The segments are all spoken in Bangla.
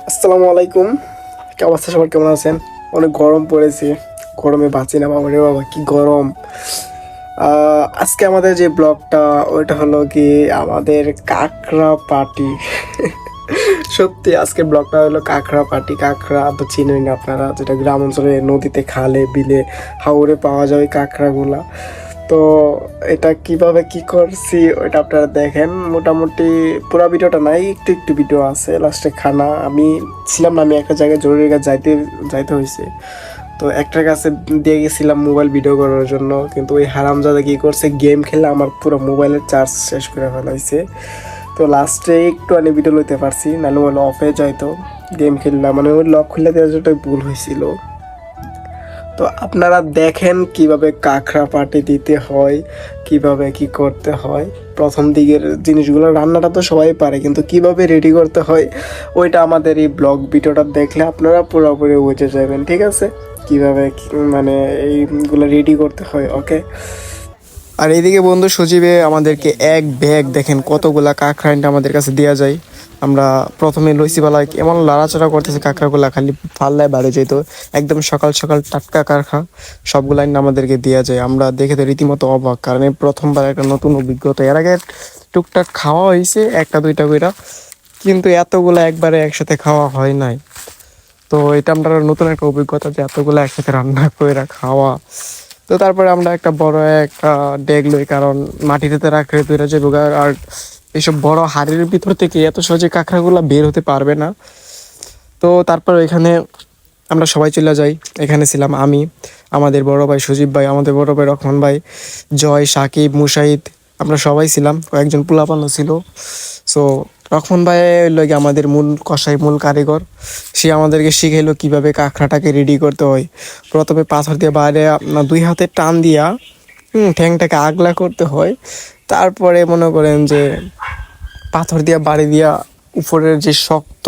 আসসালামু আলাইকুম। কি অবস্থা, সবার কেমন আছেন? অনেক গরম পড়েছে, গরমে বাঁচি না বাবা রে বাবা, কি গরম। আজকে আমাদের যে ব্লগটা ওইটা হলো কি আমাদের কাঁকড়া পার্টি। সত্যি আজকে ব্লগটা হলো কাঁকড়া পার্টি। কাঁকড়া তো চিনেন না আপনারা, যেটা গ্রাম অঞ্চলে নদীতে, খালে, বিলে, হাওরে পাওয়া যায় ওই কাঁকড়াগুলা। তো এটা কিভাবে কি করছি ওইটা আপনারা দেখেন। মোটামুটি পুরো ভিডিওটা নাই, একটু একটু ভিডিও আছে। লাস্টে খানা আমি ছিলাম না, আমি একটা জায়গায় জরুরি কাজ যাইতে যাইতে হয়েছে। তো একটার কাছে দিয়ে গেছিলাম মোবাইল ভিডিও করার জন্য, কিন্তু ওই হারামজাদা কী করছে, গেম খেলে আমার পুরো মোবাইলের চার্জ শেষ করে ফেলাইছে। তো লাস্টে একটু আমি ভিডিও লইতে পারছি, নাহলে মোবাইল অফ হয়ে যাইতো। গেম খেললাম, মানে ওই লক খুলে দেওয়ার জন্য ভুল হয়েছিল। তো আপনারা দেখেন কিভাবে কাঁকড়া পাটি দিতে হয়, কিভাবে কি করতে হয়। প্রথম দিকের জিনিসগুলো, রান্নাটা তো সবাই পারে, কিন্তু কিভাবে রেডি করতে হয় ওইটা আমাদের এই ব্লগ ভিডিওটা দেখলে আপনারা পুরোপুরি বুঝে যাবেন, ঠিক আছে? কিভাবে মানে এইগুলো রেডি করতে হয়, ওকে? আর এইদিকে বন্ধু সজীবে আমাদেরকে এক ব্যাগ দেখেন কতগুলা কাঁকড়া আমাদের কাছে দেওয়া যায়। আমরা প্রথমে লইছি বেলায় এমন লাড়াচাড়া করতেছে কাঁকড়াগুলা, খালি পাল্লায় বাড়ে যেত। একদম সকাল সকাল টাটকা কাঁকড়া সবগুলাই আমাদেরকে দেওয়া যায়। আমরা দেখে তো রীতিমতো অবাক, কারণ এই প্রথমবার একটা নতুন অভিজ্ঞতা। এর আগে টুকটাক খাওয়া হয়েছে একটা দুইটা কইরা, কিন্তু এতগুলা একবারে একসাথে খাওয়া হয় নাই। তো এটা আমরা নতুন একটা অভিজ্ঞতা যে এতগুলো একসাথে রান্না করে খাওয়া। তো তারপরে আমরা একটা বড় একটা ডেগ লই, কারণ মাটিতে রাখলে তৈরি যাবে। আর এইসব বড় হাড়ির ভিতর থেকে এত সহজে কাঁকড়াগুলো বের হতে পারবে না। তো তারপর এখানে আমরা সবাই চলে যাই। এখানে ছিলাম আমি, আমাদের বড় ভাই সজীব ভাই, আমাদের বড় ভাই রহমান ভাই, জয়, সাকিব, মুশাহিদ, আমরা সবাই ছিলাম। কয়েকজন পোলাপানও ছিল। সো রহমান ভাই লগে আমাদের মূল কষাই, মূল কারিগর। সে আমাদেরকে শিখাইলো কিভাবে কাঁকড়াটাকে রেডি করতে হয়। প্রথমে পাথর দিয়ে বাইরে দুই হাতে টান দিয়া ঠ্যাংটাকে আগলা করতে হয়। তারপরে মনে করেন যে পাথর দিয়া বাড়ি দিয়া উপরের যে শক্ত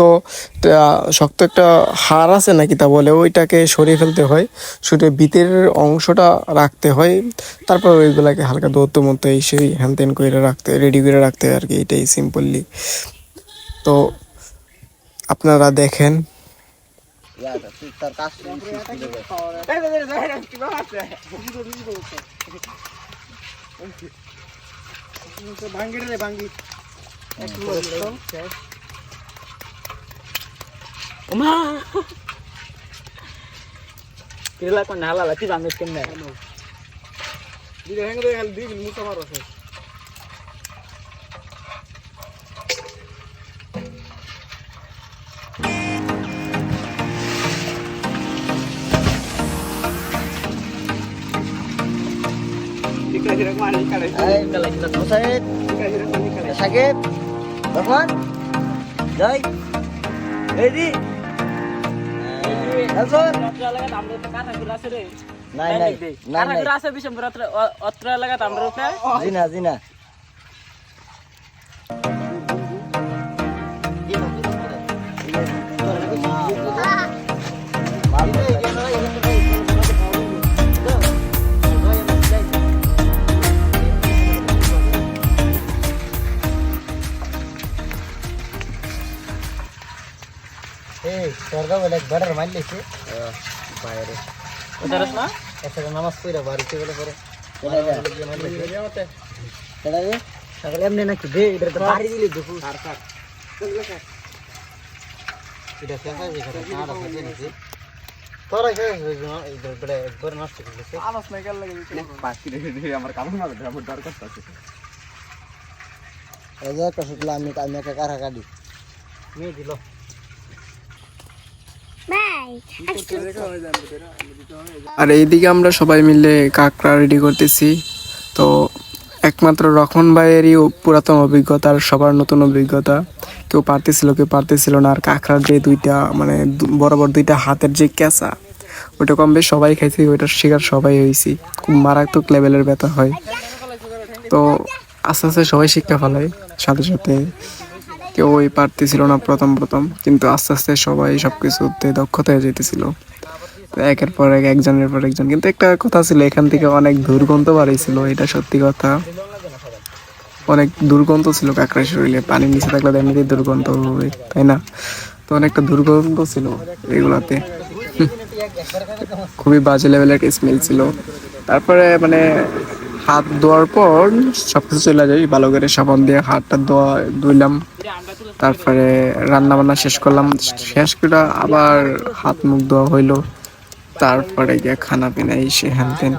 শক্ত একটা হাড় আছে নাকি তা বলে, ওইটাকে সরিয়ে ফেলতে হয়, সরিয়ে ভিতরের অংশটা রাখতে হয়। তারপর ওইগুলাকে হালকা দৌড়তে মতো এই সেই হ্যান ত্যান করে রাখতে, রেডি করে রাখতে হয় আর কি, এটাই সিম্পলি। তো আপনারা দেখেন। Kira ko nahala ti damit ken na. Ay, kalay sila Musaid. Sakit. Rahman. Jai. Ready? Nelson. নাই নাই নাই নাই আছে বিশম্বর অত্র এলাকা আমরা রূপে জিনা জিনা এই সরগা বলে একবার মারলেছে বাইরে উদারস না একটা নামাজ পড়া বাড়িতে গেলে পরে সকালে এমনি নাকি দে এটা তো বাড়ি দিলে দেখো আর কাট এটা ফেসা যেখানে কাটা ফেসে নিছে তোরা কে এটা একবার নষ্ট করতেছে আনাস নাই কাল লাগে পাঁচটি রেডি আমার কাম না হবে আমার দরকার আছে এই যে কসুতলা আমি একটা কারা কাটি মে দিল আর এইদিকে আমরা সবাই মিলে কাঁকড়া রেডি করতেছি। তো একমাত্র রহমান ভাইয়েরই পুরাতন অভিজ্ঞতা, আর সবার নতুন অভিজ্ঞতা। কেউ পারতেছিল, কেউ পারতেছিল না। আর কাঁকড়ার যে দুইটা মানে বরাবর দুইটা হাতের যে ক্যাঁচা, ওইটা কম বেশ সবাই খাইছি, ওইটার শিকার সবাই হয়েছি। খুব মারাত্মক লেভেলের ব্যথা হয়। তো আস্তে আস্তে সবাই শিক্ষা ফেলায়, সাথে সাথে কেউ ওই পারতেছিল না প্রথম প্রথম, কিন্তু আস্তে আস্তে সবাই সব কিছুতে দক্ষতা হয়ে যেতেছিল। একের পর এক, একজনের পর একজন। কিন্তু একটা কথা ছিল, এখান থেকে অনেক দুর্গন্ধ বাড়াইছিল, এটা সত্যি কথা। অনেক দুর্গন্ধ ছিল কাঁকড়ার শরীরে, পানির নিচে থাকলে এমনিতেই দুর্গন্ধ হবে, তাই না? তো অনেকটা দুর্গন্ধ ছিল এগুলাতে, খুবই বাজে লেভেলের একটা স্মেল ছিল। তারপরে মানে হাত ধোয়ার পর সবকিছু চলে যায়, ভালো করে সাবান দিয়ে হাতটা ধুইলাম। তারপরে রান্না বান্না শেষ করলাম, শেষ করে আবার হাত মুখ ধোয়া হইলো। তারপরে গিয়ে খানা পিনা এসে হ্যান তেন।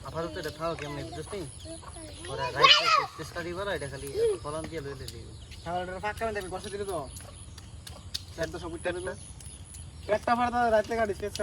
আপাতত এটা থাও কেমনে বুঝছিস ওরা রাইট চেষ্টা দিবা এটা খালি ফলন দিয়ে লইলে দিবে খাবারটা ফাঁক করে দেবে, কষ্ট দিলে তো স্যার তো সব উঠতে দিলে একটা ফাড়া রাতে গাড়ি শেষ।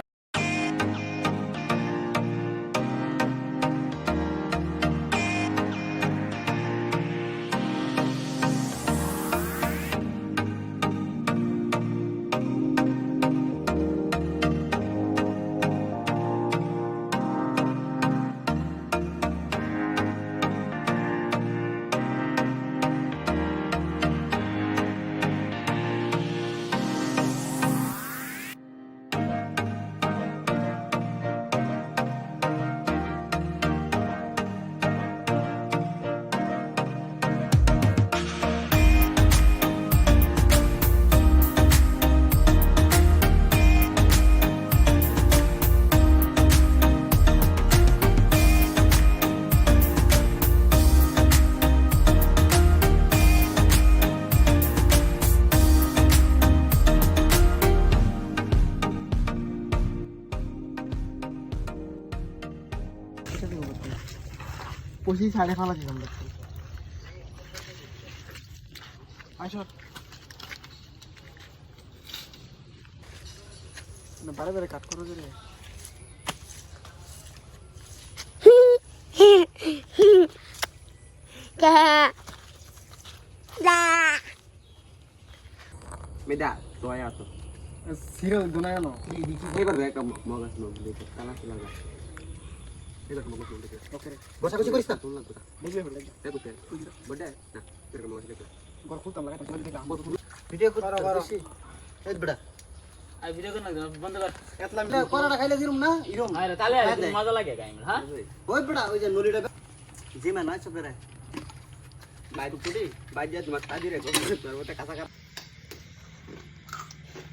পঁচিশ সাড়ে ফালা দিলাম দেখছি বারে বারে কাট করো যে মেদা দয়া তো সিরিয়াল দুনায় না এবার দেখ মগাস নো দেখে কালা লাগা এবার মগাস নো দেখে ওকে বসা বসি করিস না তুলনা তো বুঝলে হলো দেখো তে বড় না এরকম মগাস দেখো গর খুলতাম লাগা তো দেখলাম ভিডিও করতে পারছি এই বড়া আর ভিডিও কর না বন্ধ কর এতলাম কোরাটা খাইলে দিরুম না ইরুম আরে তাহলে মজা লাগে গাইম হ্যাঁ ওই বড়া ওই যে নলিটা জিমা না চবে রে বাইরে তুলি বাইরে তোমার তাজি রে তোর ওটা কাঁচা কাপ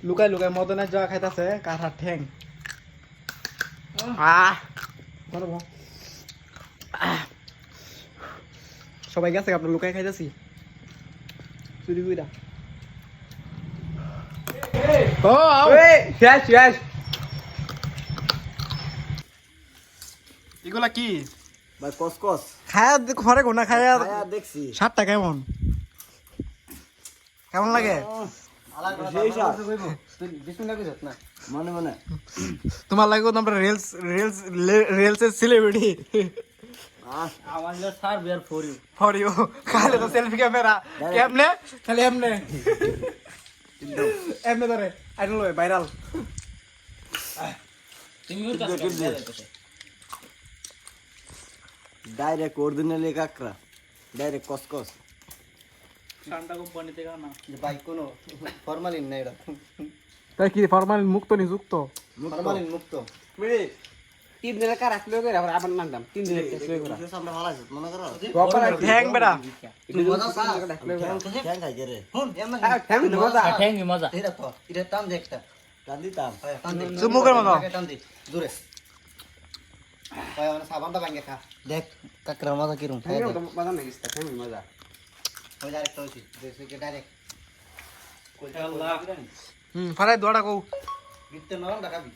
লুকাই লুকাই মদনের যাওয়া খাইতাছে কাঁঠার ঠ্যাং বলো সবাই গেছে আপনার লুকাই খাইতেছি চুরি কইরা ও শেষ শেষ এগুলা কি ভাই কসকস খায়া ঘরে গোনা খায়া খায়া দেখছি স্বাদটা কেমন কেমন লাগে মনে মনে তোমার লাগে তোমরা রিলস রিলস রিলসের সেলিব্রিটি আমার হলো স্যার বিয়ার ফর ইউ ফর ইউ খালি তো সেলফি ক্যামেরা কেমনে খালি এমনে এমনে ধরে আই ডোন্ট নো ভাইরাল তুমিও তো ডাইরেক্ট অরিজিনালি কাকরা ডাইরেক্ট কসকস শান্তা কোম্পানি থেকে না ভাই কোনো ফরমালিন নাই এটা তাই কি ফরমালিন মুক্ত নিযুক্ত ফরমালিন মুক্ত 3 দিনের কার রাখলে করে আবার নামতাম 3 দিনের টেস্ট করে আমরা ভালো আছি মনে করো ঠ্যাং বেটা মজা ঠ্যাং খাই রে হুন এমন ফ্যামিলি মজা ঠ্যাঙ্গি মজা এটা তো এটা টান দে একটা টান দিতাম টান দে চুমুকের মতো। টান দে দূরে মানে সাবানটা ভাঙে খা দেখ কাকড়ার মজা কিরম খাই ফ্যামিলি মজা নাকি ফ্যামিলি মজা ওই ডাইরেক্ট হইছি দেশে ডাইরেক্ট কইটা ফারাই দোয়াটা কও বিতে নরম ঢাকাবি